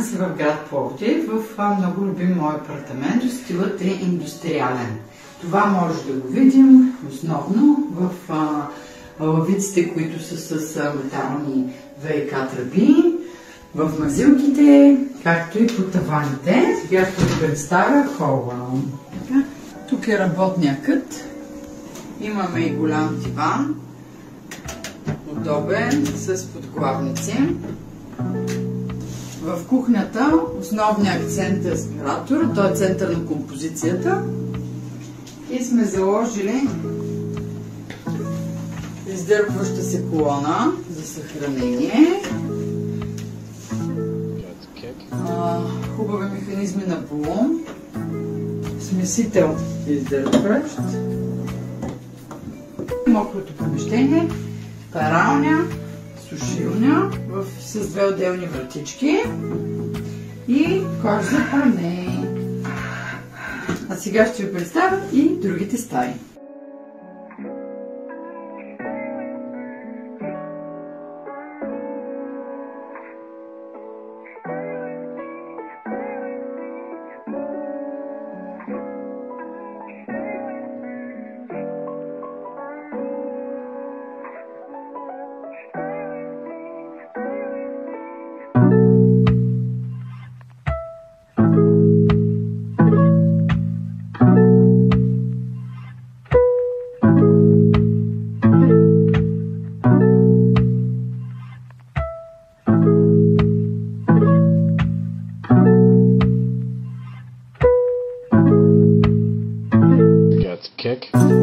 Се в град Пловдив, в много любим мой апартамент, стилът е индустриален. Това може да го видим основно в лавиците, които са с метални ВИК тръби, в мазилките, както и по таваните. Сега ще ви представя хола. Тук е работния кът. Имаме и голям диван, удобен, с подглавници. В кухнята основният акцент е аспиратор, той е център на композицията. И сме заложили издърпваща се колона за съхранение. Хубави механизми на булон. Смесител издърпващ. Мокрото помещение. Пералня, сушилня с две отделни вратички и кош за пране. А сега ще ви представя и другите стаи. Kick.